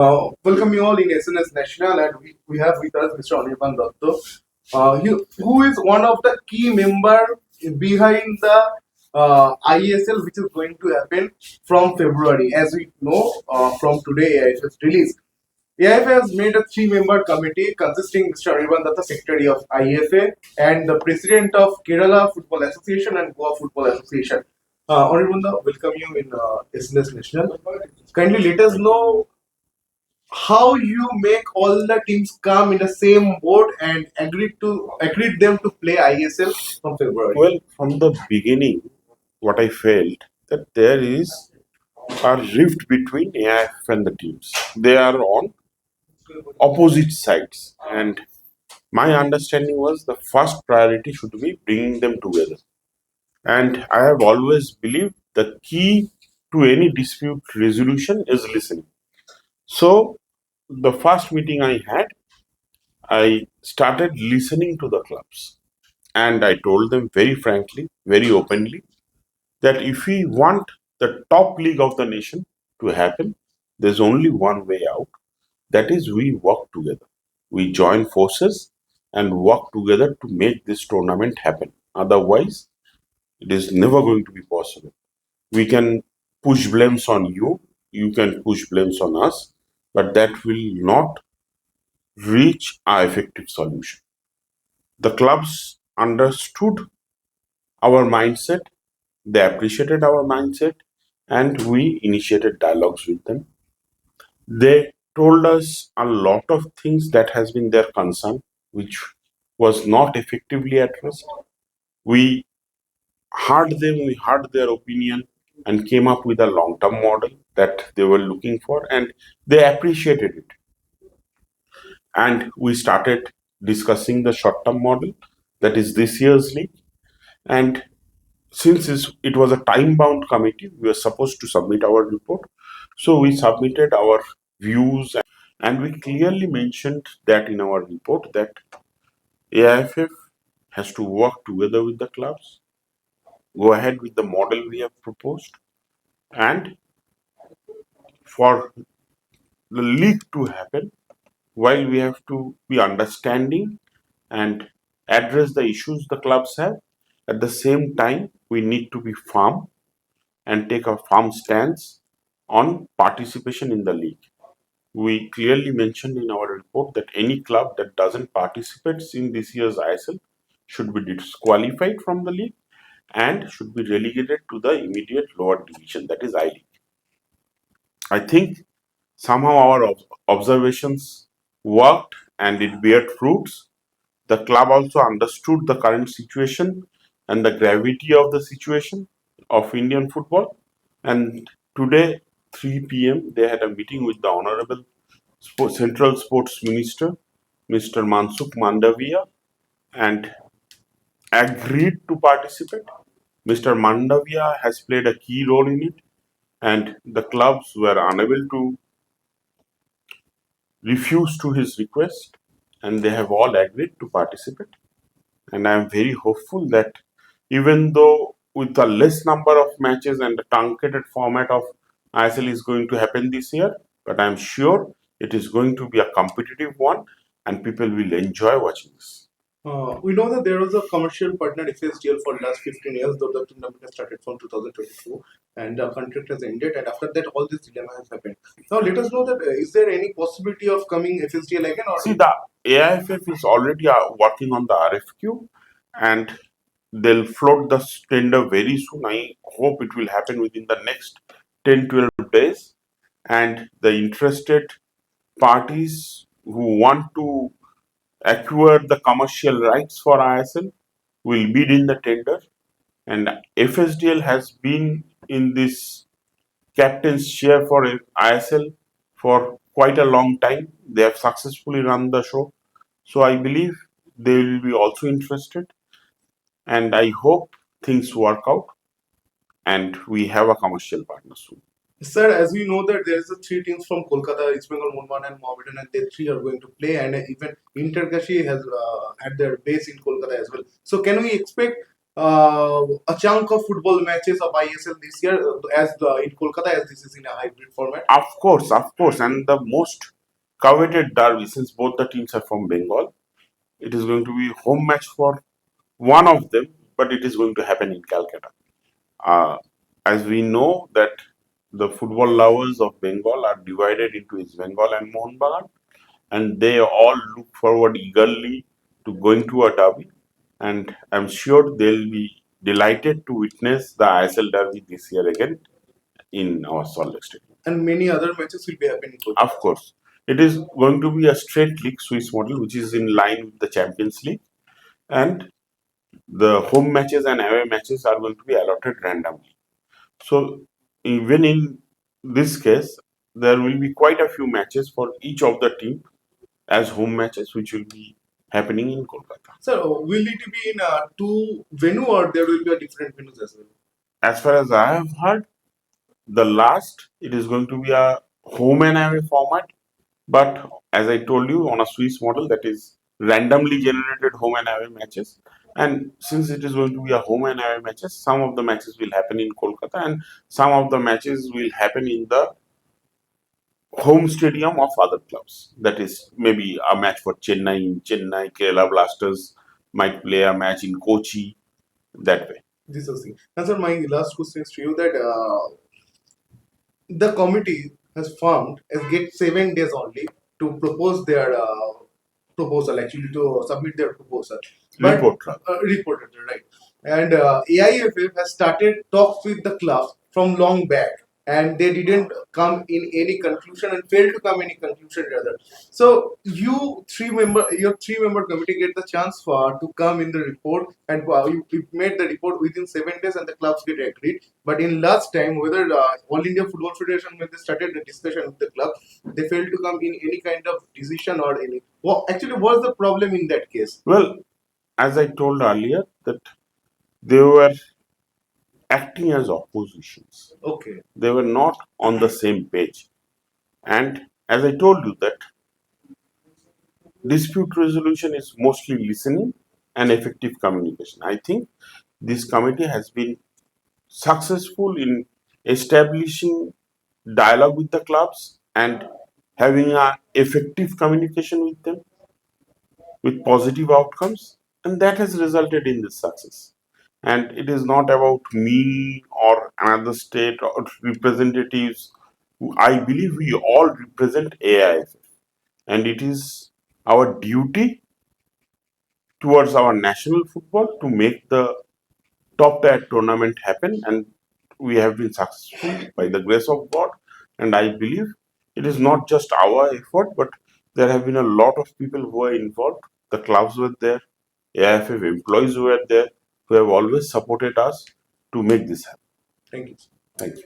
Welcome you all in SNS National, and we have with us Mr. Anirban Dutta, who is one of the key member behind the ISL, which is going to happen from February. As we know, from today, it was released. AIFA has made a three-member committee consisting Mr. Anirban Dutta, Secretary of IFA, and the President of Kerala Football Association and Goa Football Association. Anirban Dutta, welcome you in SNS National. Kindly let us know how you make all the teams come in the same boat and agree them to play ISL from February. Well, from the beginning, what I felt that there is a rift between AIF and the teams. They are on opposite sides, and my understanding was the first priority should be bringing them together. And I have always believed the key to any dispute resolution is listening. So, the first meeting I had, I started listening to the clubs, and I told them very frankly, very openly, that if we want the top league of the nation to happen, there's only one way out. That is, we work together. We join forces and work together to make this tournament happen. Otherwise, it is never going to be possible. We can push blames on you, you can push blames on us, but that will not reach our effective solution. The clubs understood our mindset, they appreciated our mindset, and we initiated dialogues with them. They told us a lot of things that has been their concern, which was not effectively addressed. We heard them, we heard their opinion, and came up with a long-term model that they were looking for, and they appreciated it. And we started discussing the short-term model, that is this year's league. And since it was a time-bound committee, we were supposed to submit our report. So we submitted our views, and we clearly mentioned that in our report that AIFF has to work together with the clubs, go ahead with the model we have proposed, and for the league to happen, while we have to be understanding and address the issues the clubs have, at the same time, we need to be firm and take a firm stance on participation in the league. We clearly mentioned in our report that any club that doesn't participate in this year's ISL should be disqualified from the league and should be relegated to the immediate lower division, that is I League. I think somehow our observations worked and it bear fruits. The club also understood the current situation and the gravity of the situation of Indian football. And today, 3 p.m., they had a meeting with the Honorable Central Sports Minister, Mr. Mansukh Mandavia, and agreed to participate. Mr. Mandavia has played a key role in it, and the clubs were unable to refuse to his request, and they have all agreed to participate. And I am very hopeful that even though with a less number of matches and the truncated format of ISL is going to happen this year, but I am sure it is going to be a competitive one and people will enjoy watching this. We know that there was a commercial partner FSDL for the last 15 years, though the tournament has started from 2022 and the contract has ended, and after that, all this dilemma has happened. Now, let us know that is there any possibility of coming FSDL again? Or See, the AIFF is already working on the RFQ and they'll float the tender very soon. I hope it will happen within the next 10-12 days. And the interested parties who want to acquire the commercial rights for ISL will bid in the tender. And FSDL has been in this captain's chair for ISL for quite a long time. They have successfully run the show. So I believe they will be also interested. And I hope things work out and we have a commercial partner soon. Sir, as we know that there is a three teams from Kolkata, East Bengal, Mumbai, and Mohammedan, and they three are going to play, and even Intergashi has had their base in Kolkata as well. So, can we expect a chunk of football matches of ISL this year in Kolkata, as this is in a hybrid format? Of course, and the most coveted derby, since both the teams are from Bengal, it is going to be home match for one of them, but it is going to happen in Calcutta. Uh, as we know that the football lovers of Bengal are divided into East Bengal and Mohun Bagan, and they all look forward eagerly to going to a derby, and I'm sure they'll be delighted to witness the ISL derby this year again in our Salt Lake Stadium. And many other matches will be happening. Of course, it is going to be a straight league Swiss model, which is in line with the Champions League, and the home matches and away matches are going to be allotted randomly. So, even in this case, there will be quite a few matches for each of the team as home matches, which will be happening in Kolkata. So, will it be in two venue or there will be a different venues as well? As far as I have heard, the last it is going to be a home and away format, but as I told you, on a Swiss model, that is randomly generated home and away matches. And since it is going to be a home and away matches, some of the matches will happen in Kolkata and some of the matches will happen in the home stadium of other clubs. That is maybe a match for Chennai in Chennai, Kerala Blasters might play a match in Kochi, that way. This is the thing. And sir, my last question is to you that the committee has formed and get 7 days only to propose their proposal, actually to submit their proposal. Report. Report, right. And AIFF has started talks with the clubs from long back, and they didn't come in any conclusion and failed to come any conclusion rather. So your 3 member committee get the chance for to come in the report, and you made the report within 7 days, and the clubs get agreed. But in last time, whether All India Football Federation, when they started the discussion with the club, they failed to come in any kind of decision or any. Well, actually, what's the problem in that case? Well, as I told earlier, that they were acting as oppositions. Okay. They were not on the same page. And as I told you, that dispute resolution is mostly listening and effective communication. I think this committee has been successful in establishing dialogue with the clubs and having a effective communication with them with positive outcomes, and that has resulted in this success. And it is not about me or another state or representatives. I believe we all represent AIFF, and it is our duty towards our national football to make the top tier tournament happen, and we have been successful by the grace of God. And I believe it is not just our effort, but there have been a lot of people who are involved. The clubs were there, AIFF employees were there, who have always supported us to make this happen. Thank you. Thank you.